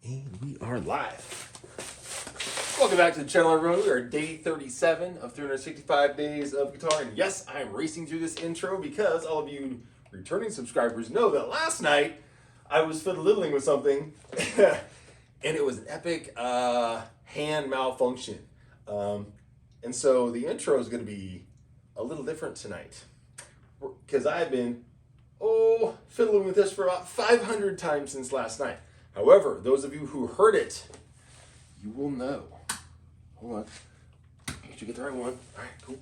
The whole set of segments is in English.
And we are live. Welcome back to the channel, everyone. We are day 37 of 365 days of guitar. And yes, I am racing through this intro because all of you returning subscribers know that last night I was fiddling with something and it was an epic hand malfunction. And so the intro is going to be a little different tonight because I've been fiddling with this for about 500 times since last night. However, those of you who heard it, you will know. Hold on. Did you get the right one? All right, cool.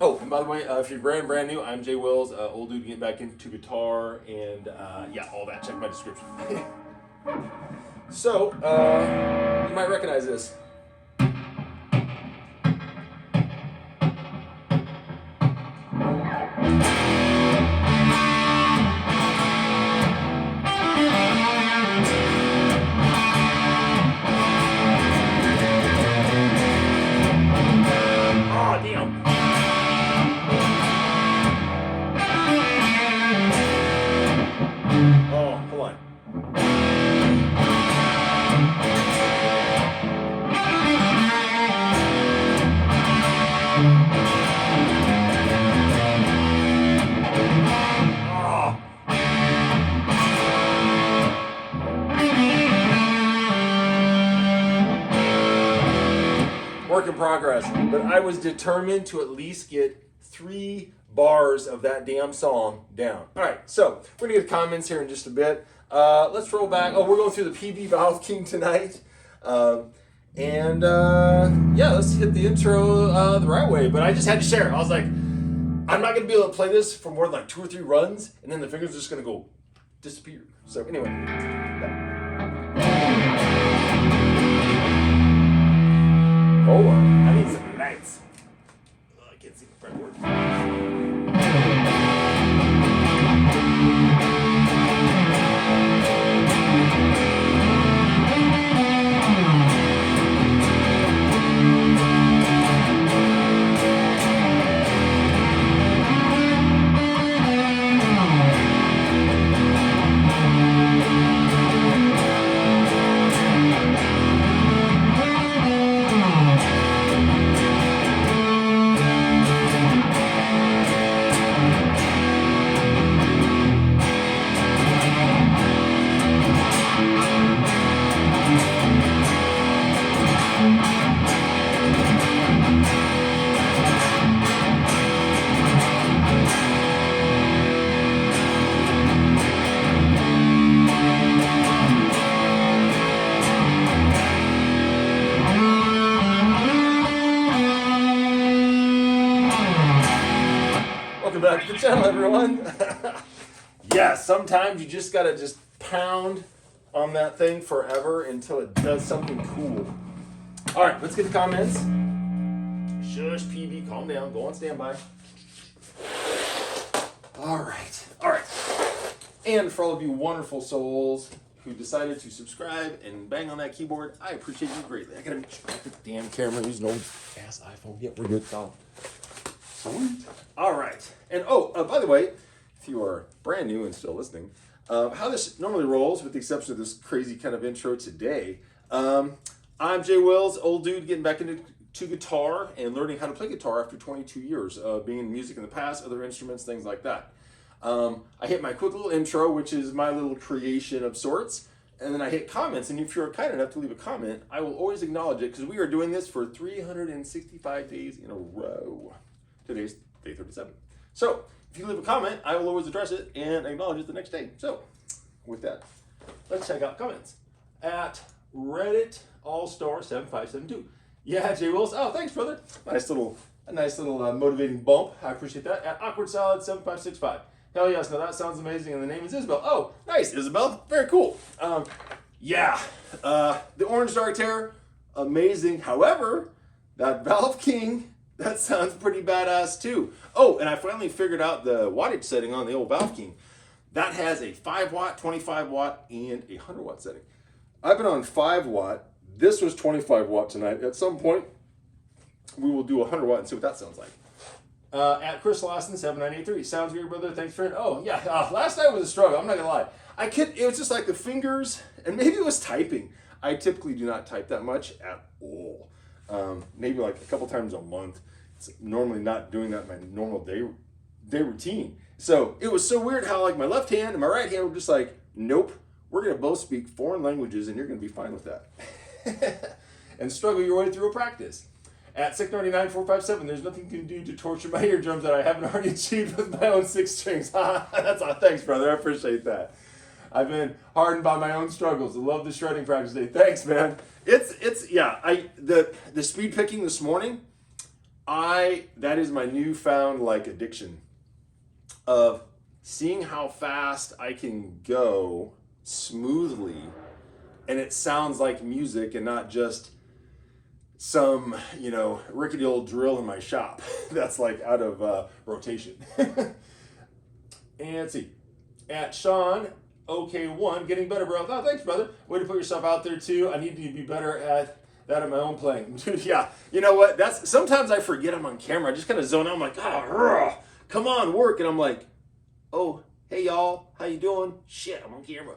Oh, and by the way, if you're brand new, I'm Jay Wills, old dude getting back into guitar, and yeah, all that. Check my description. So, you might recognize this. Work in progress, but I was determined to at least get 3 bars of that damn song down. All right, so we're gonna get comments here in just a bit. Let's roll back. Oh, we're going through the Peavey Valveking tonight. Yeah, let's hit the intro the right way, but I just had to share. I was like, I'm not gonna be able to play this for more than like 2 or 3 runs, and then the fingers are just gonna go disappear. So anyway. Hold on, I need some lights. I can't see the fretboard. Back to the channel, everyone. Yeah, sometimes you just gotta just pound on that thing forever until it does something cool. All right, let's get the comments. Shush, Peavey, calm down, go on standby. All right. And for all of you wonderful souls who decided to subscribe and bang on that keyboard, I appreciate you greatly. I gotta drop the damn camera, use an old ass iPhone. Yeah, we're good. Sweet. All right. And by the way, if you are brand new and still listening, how this normally rolls, with the exception of this crazy kind of intro today, I'm Jay Wills, old dude getting back into guitar and learning how to play guitar after 22 years of being in music in the past, other instruments, things like that. I hit my quick little intro, which is my little creation of sorts, and then I hit comments. And if you're kind enough to leave a comment, I will always acknowledge it because we are doing this for 365 days in a row. Today's day 37. So if you leave a comment, I will always address it and acknowledge it the next day. So with that, let's check out comments. At Reddit All-Star 7572. Yeah, Jay Wills. Oh, thanks, brother. A nice little motivating bump. I appreciate that. At Awkward Salad 7565. Hell yes, now that sounds amazing. And the name is Isabel. Oh, nice, Isabel. Very cool. Yeah, the Orange Dark Terror, amazing. However, that Valveking, that sounds pretty badass too. Oh, and I finally figured out the wattage setting on the old Valveking. That has a 5 watt, 25 watt, and a 100 watt setting. I've been on 5 watt. This was 25 watt tonight. At some point, we will do 100 watt and see what that sounds like. At Chris Lawson 7983. Sounds good, brother. Thanks, friend. Oh, yeah. Last night was a struggle. I'm not going to lie. It was just like the fingers and maybe it was typing. I typically do not type that much at all. Maybe like a couple times a month. It's normally not doing that in my normal day routine. So it was so weird how like my left hand and my right hand were just like, nope, we're gonna both speak foreign languages and you're gonna be fine with that. And struggle your way through a practice. At 699-457, there's nothing you can do to torture my eardrums that I haven't already achieved with my own 6 strings. That's all. Thanks, brother. I appreciate that. I've been hardened by my own struggles. I love the shredding practice day. Thanks, man. The speed picking this morning, that is my newfound like addiction of seeing how fast I can go smoothly and it sounds like music and not just some, rickety old drill in my shop that's like out of rotation. And let's see. At Sean, OK1, getting better, bro. Oh, thanks, brother. Way to put yourself out there, too. I need to be better at that in my own playing. Dude, yeah. You know what? Sometimes I forget I'm on camera. I just kind of zone out. I'm like, come on, work. And I'm like, oh, hey, y'all. How you doing? Shit, I'm on camera.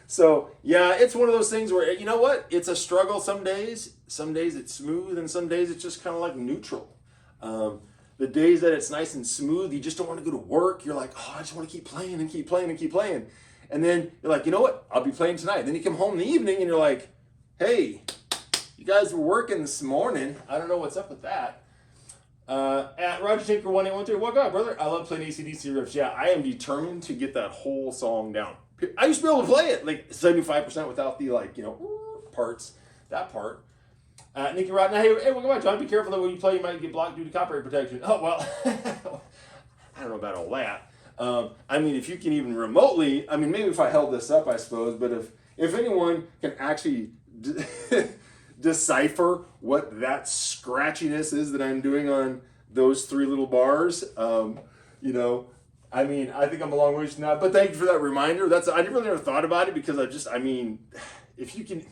So, yeah, it's one of those things where, you know what? It's a struggle some days. Some days it's smooth, and some days it's just kind of like neutral. The days that it's nice and smooth, you just don't want to go to work. You're like, I just want to keep playing and keep playing and keep playing. And then you're like, you know what? I'll be playing tonight. Then you come home in the evening and you're like, hey, you guys were working this morning. I don't know what's up with that. At Roger Tinker 1813, what up, brother? I love playing AC/DC riffs. Yeah, I am determined to get that whole song down. I used to be able to play it like 75% without the parts. That part. Nikki Rotten, hey, welcome back, John. Be careful that when you play, you might get blocked due to copyright protection. Oh, well, I don't know about all that. If you can even remotely, maybe if I held this up, I suppose, but if anyone can actually decipher what that scratchiness is that I'm doing on those 3 little bars, I think I'm a long ways from that, but thank you for that reminder. I really never thought about it because if you can,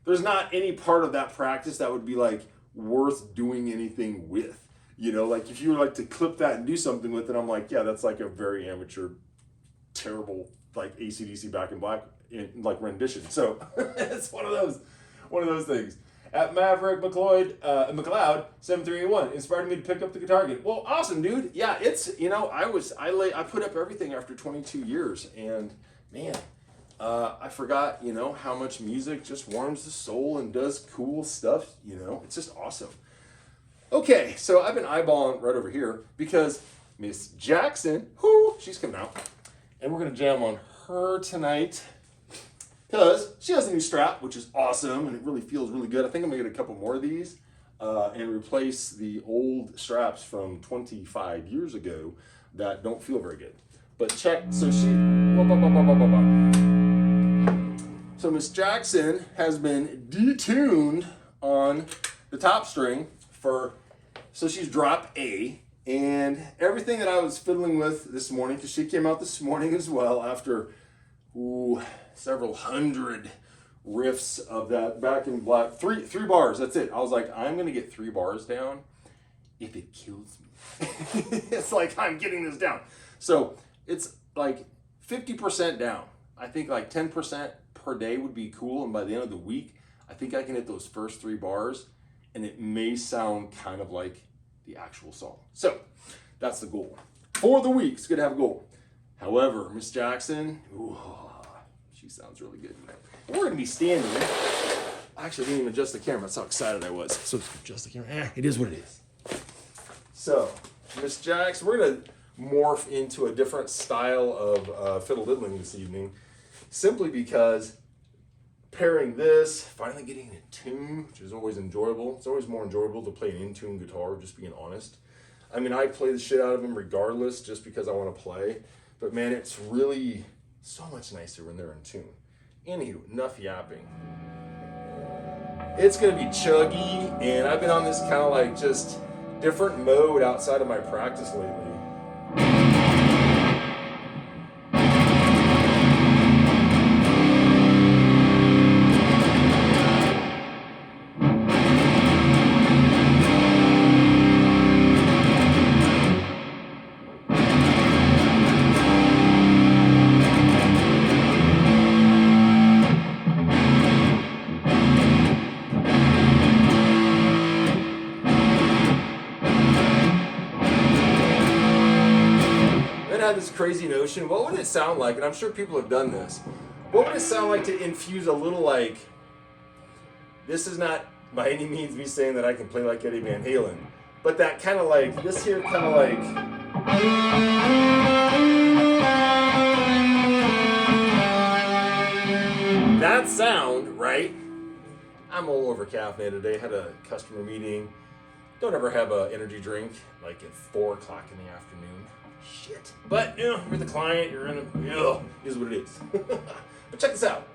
there's not any part of that practice that would be like worth doing anything with, like if you were like to clip that and do something with it, I'm like, yeah, that's like a very amateur, terrible, like AC/DC Back in Black like rendition. So it's one of those things. At Maverick McLeod 7381 inspired me to pick up the guitar again. Well, awesome, dude. Yeah, it's I put up everything after 22 years, and man, I forgot how much music just warms the soul and does cool stuff. It's just awesome. Okay, so I've been eyeballing right over here because Miss Jackson, she's coming out, and we're gonna jam on her tonight. Because she has a new strap, which is awesome, and it really feels really good. I think I'm going to get a couple more of these and replace the old straps from 25 years ago that don't feel very good. But check, so Miss Jackson has been detuned on the top string so she's drop A, and everything that I was fiddling with this morning, because she came out this morning as well after, several hundred riffs of that Back in Black. Three bars, that's it. I was like, I'm going to get 3 bars down if it kills me. It's like, I'm getting this down. So it's like 50% down. I think like 10% per day would be cool. And by the end of the week, I think I can hit those first 3 bars and it may sound kind of like the actual song. So that's the goal. For the week, it's good to have a goal. However, Miss Jackson, she sounds really good tonight. We're going to be standing. I actually didn't even adjust the camera. That's how excited I was. So adjust the camera. It is what it is. So, Miss Jackson, we're going to morph into a different style of fiddle diddling this evening, simply because pairing this, finally getting in tune, which is always enjoyable. It's always more enjoyable to play an in-tune guitar, just being honest. I play the shit out of them regardless, just because I want to play. But man, it's really so much nicer when they're in tune. Anywho, enough yapping. It's gonna be chuggy, and I've been on this kind of like just different mode outside of my practice lately. had this crazy notion, what would it sound like, and I'm sure people have done this, what would it sound like to infuse a little like, this is not by any means me saying that I can play like Eddie Van Halen, but that kind of like, this here kind of like, that sound, right? I'm a little over caffeinated today. Had a customer meeting. Don't ever have an energy drink like at 4 o'clock in the afternoon. Shit. But, you know, you're the client, you're in a, it is what it is. But check this out.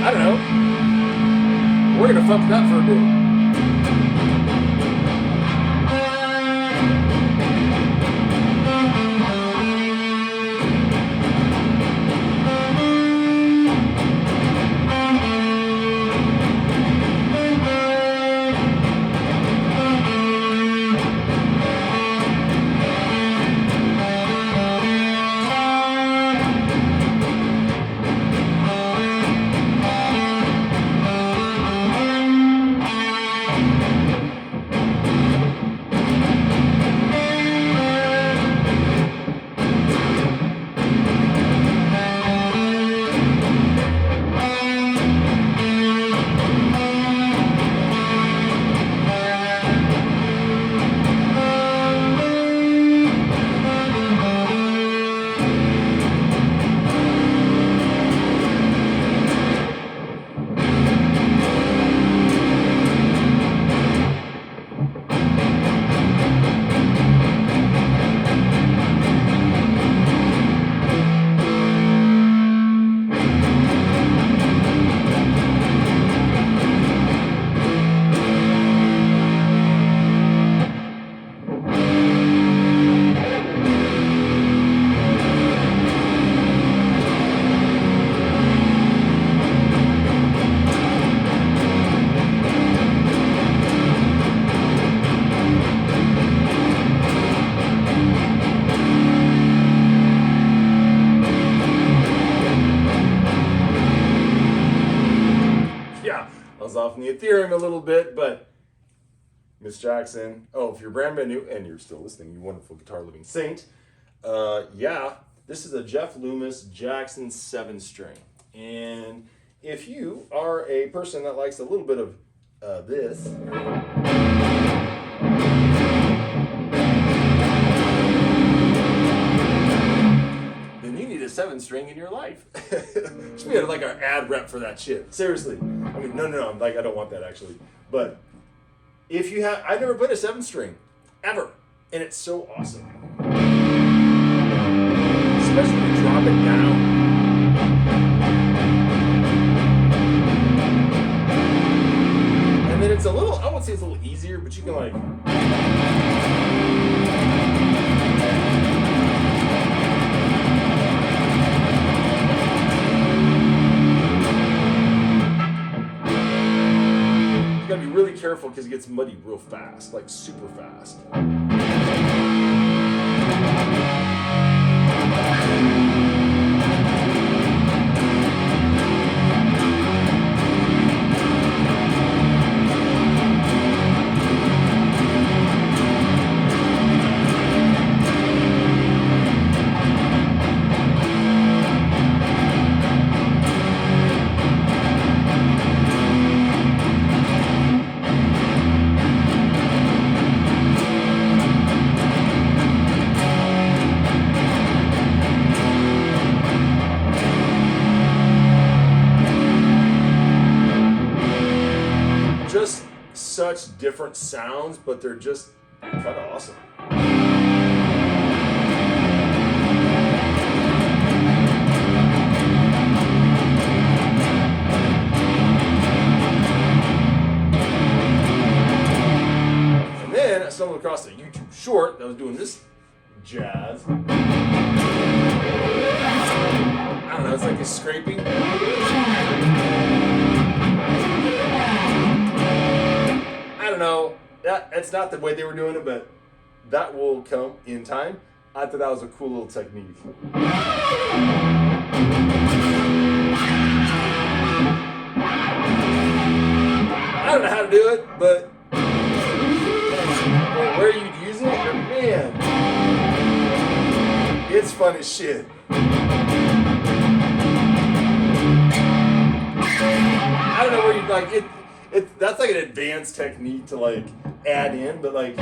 I don't know. We're gonna fuck it up for a bit. Off in the Ethereum a little bit, but Miss Jackson, if you're brand new and you're still listening, you wonderful guitar living saint, this is a Jeff Loomis Jackson 7-string, and if you are a person that likes a little bit of this, then you need a 7-string in your life. Should be like an ad rep for that shit. Seriously. I mean, no, like, I don't want that actually. But if you have, I've never played a 7-string, ever. And it's so awesome. Especially when you drop it down. And then it's a little, I won't say it's a little easier, but you can like, you gotta be really careful because it gets muddy real fast, like super fast. Such different sounds, but they're just kind of awesome. And then I stumbled across a YouTube short that was doing this jazz. I don't know, it's like a scraping. I don't know. That's not the way they were doing it, but that will come in time. I thought that was a cool little technique. I don't know how to do it, but where you'd use it, man, it's fun as shit. I don't know where you like it. That's like an advanced technique to like add in, but like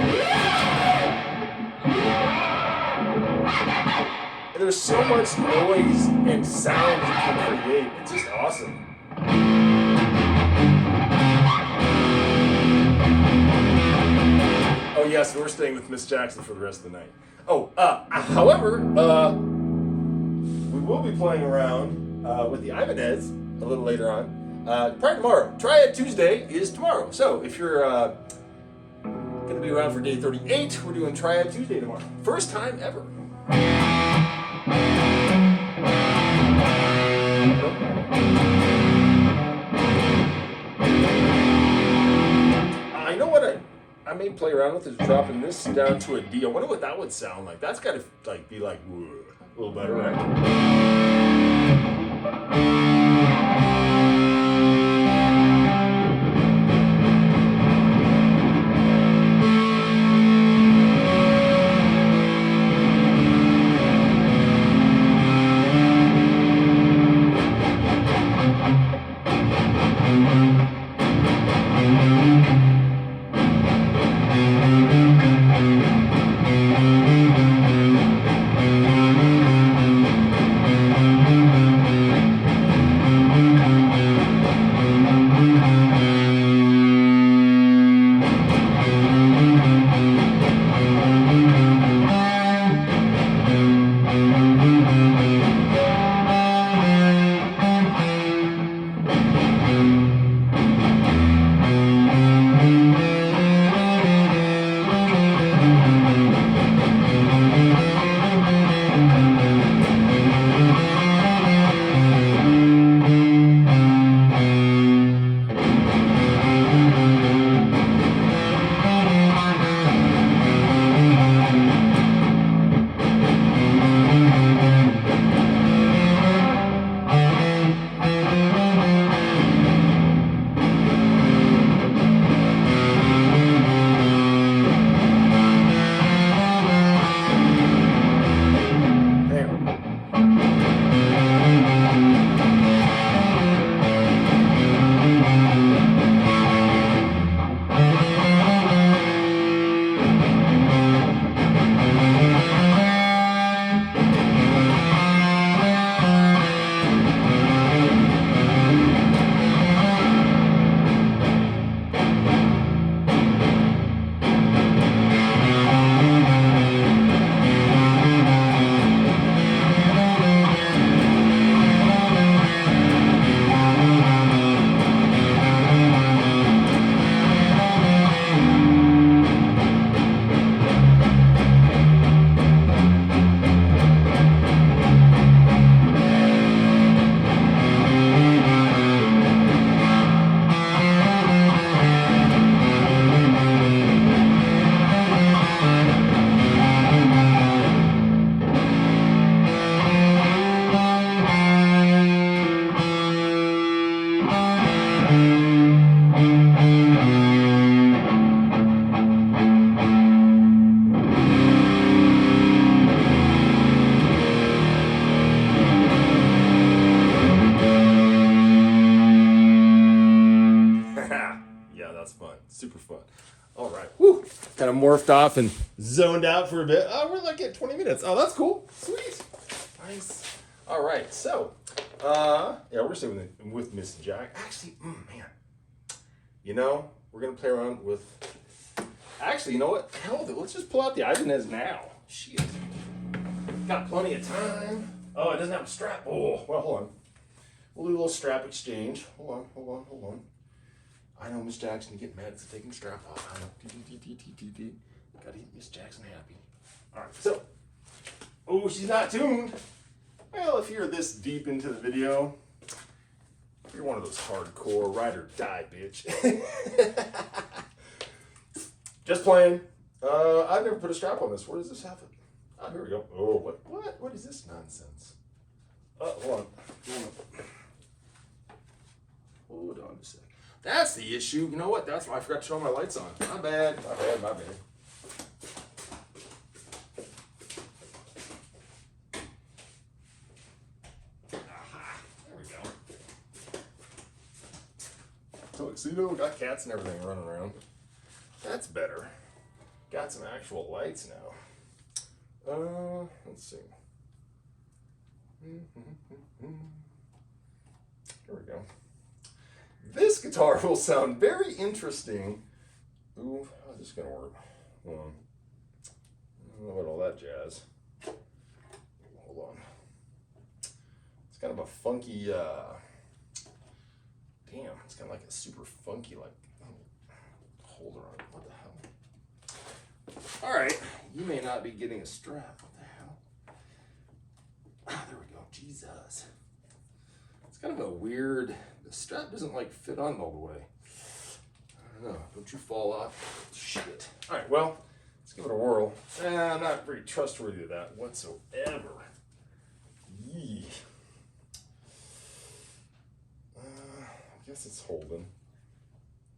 there's so much noise and sound you can create. It's just awesome. Oh yes, we're staying with Miss Jackson for the rest of the night. Oh, however, we will be playing around with the Ibanez a little later on. Probably tomorrow. Triad Tuesday is tomorrow. So if you're going to be around for day 38, we're doing Triad Tuesday tomorrow. First time ever. You know what I may play around with is dropping this down to a D. I wonder what that would sound like. That's got to like be like a little better, right? Super fun. All right. Woo. Kind of morphed off and zoned out for a bit. Oh, we're like at 20 minutes. Oh, that's cool. Sweet. Nice. All right. So, yeah, we're staying with Miss Jack. Actually, man, you know, we're going to play around with, actually, you know what? Hell with it. Let's just pull out the Ibanez now. Shit. Got plenty of time. Oh, it doesn't have a strap. Oh, well, hold on. We'll do a little strap exchange. Hold on. I know Miss Jackson to get mad at taking strap off. I know. Gotta get Miss Jackson happy. All right, so. Oh, she's not tuned. Well, if you're this deep into the video, you're one of those hardcore ride or die, bitch. Just playing. I've never put a strap on this. Where does this have it? Oh, here we go. Oh, what is this nonsense? Hold on. Hold on a sec. That's the issue. You know what? That's why I forgot to turn my lights on. My bad. My bad. Aha. There we go. Tuxedo. Got cats and everything running around. That's better. Got some actual lights now. Let's see. Here we go. This guitar will sound very interesting. Ooh, how's this gonna work? I don't know about all that jazz. Hold on. It's kind of a funky, damn, it's kind of like a super funky, like, holder on it. What the hell? All right, you may not be getting a strap. What the hell? Ah, there we go. Jesus. It's kind of a weird, the strap doesn't like fit on all the way. I don't know. Don't you fall off? Shit. All right, well, let's give it a whirl. I'm not very trustworthy of that whatsoever. Yee. I guess it's holding.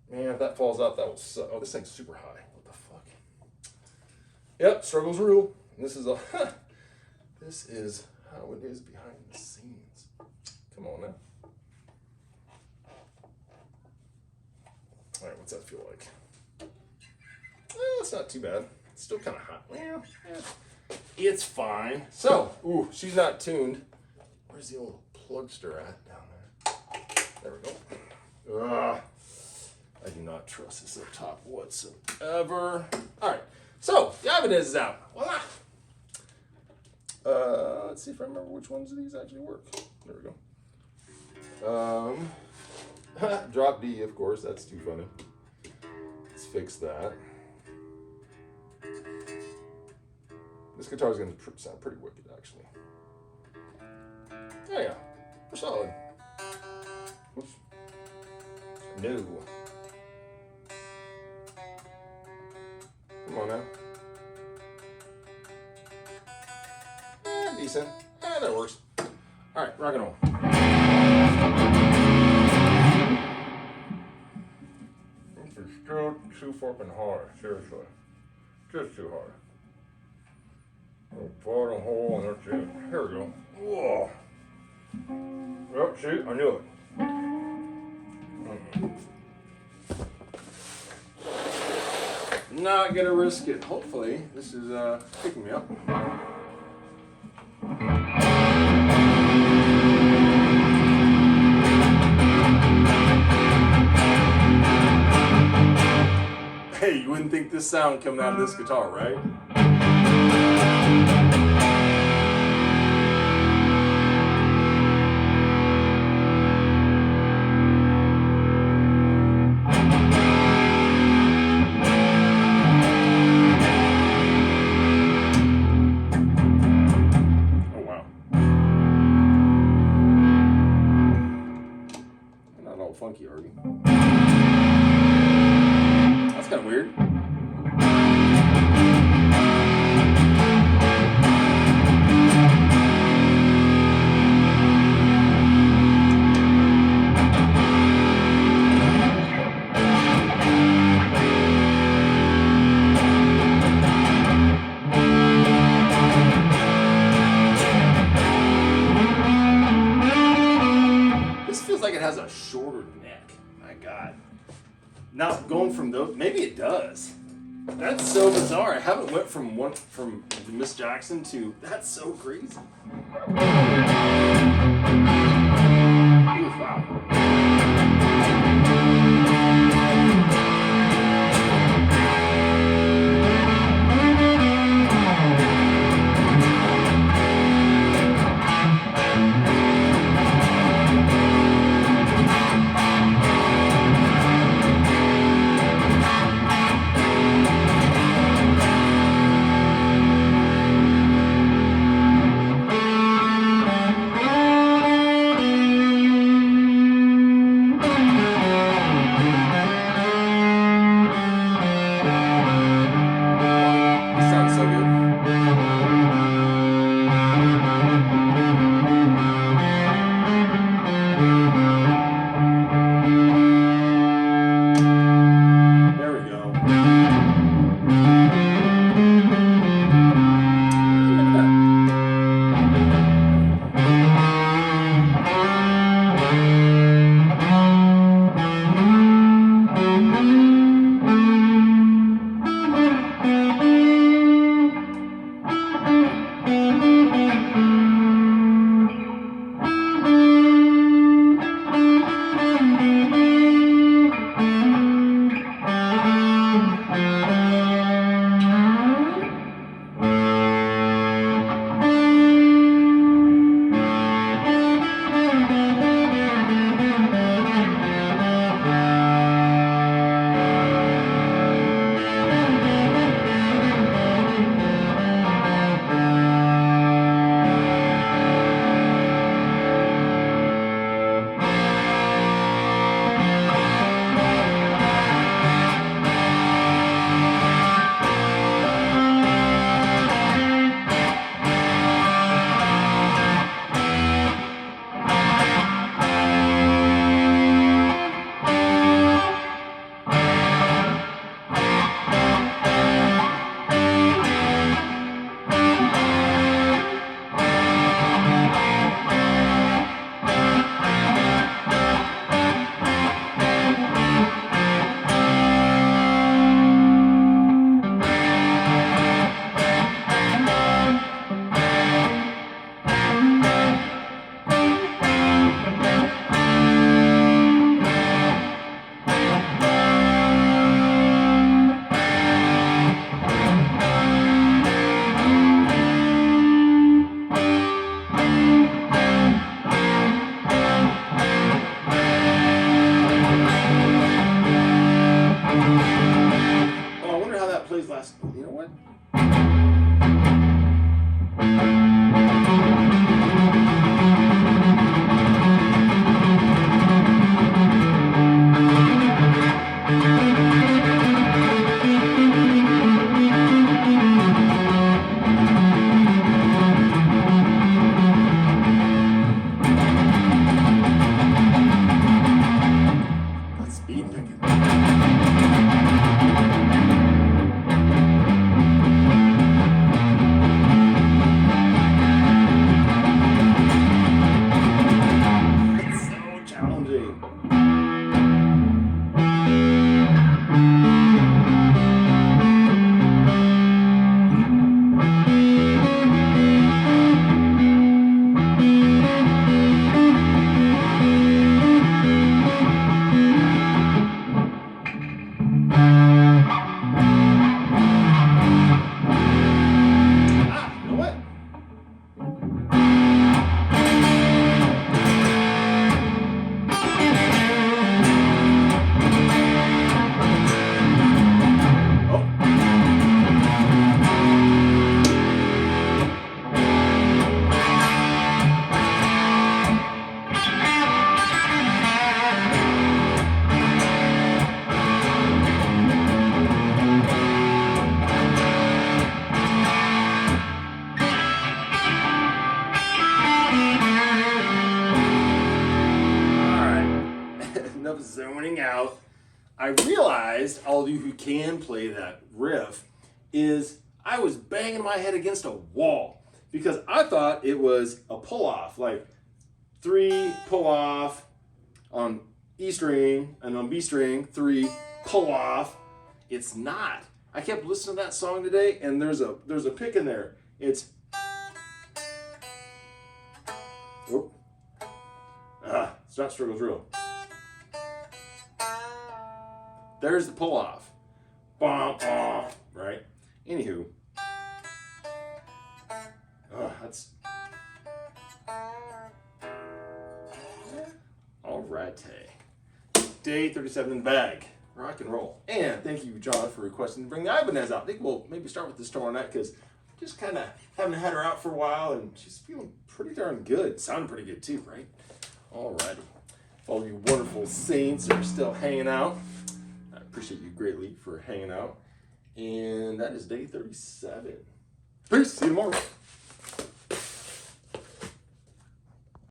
Man, if that falls out, that will suck. Oh, this thing's super high. What the fuck? Yep, struggle's real. And this is a, this is how it is behind the scenes. Come on now. All right, what's that feel like? It's not too bad. It's still kind of hot. Well, it's fine. So, ooh, she's not tuned. Where's the old plugster at down there? There we go. I do not trust this up top whatsoever. All right, so the Ibanez is out. Voila. Let's see if I remember which ones of these actually work. There we go. Drop D, of course. That's too funny. Let's fix that. This guitar is going to sound pretty wicked, actually. There you go. We're solid. Oops. No. Come on now. Decent. That works. All right, rock and roll. This is still too fucking hard, seriously. Just too hard. Bottom hole, and that's it. Here we go. Whoa. Yep, see, I knew it. Not gonna risk it. Hopefully, this is picking me up. Hey, you wouldn't think this sound coming out of this guitar, right? Funky, are we? That's kind of weird. This feels like it has a shorter neck. My God. Now going from those, maybe it does. That's so bizarre. I haven't went from Miss Jackson to, that's so crazy. Ooh, wow. last, you know what? That's speed picking. Enough zoning out. I realized, all of you who can play that riff, is I was banging my head against a wall because I thought it was a pull-off, like 3 pull-off on E string, and on B string, 3 pull-off. It's not. I kept listening to that song today, and there's a pick in there. It's it's not struggles real. There's the pull off. Right? Anywho. That's all right. Day 37 in the bag. Rock and roll. And thank you, John, for requesting to bring the Ibanez out. I think we'll maybe start with this tomorrow night because just kind of haven't had her out for a while and she's feeling pretty darn good. Sounding pretty good too, right? All righty. All you wonderful saints are still hanging out. I appreciate you greatly for hanging out. And that is day 37. Peace. See you tomorrow.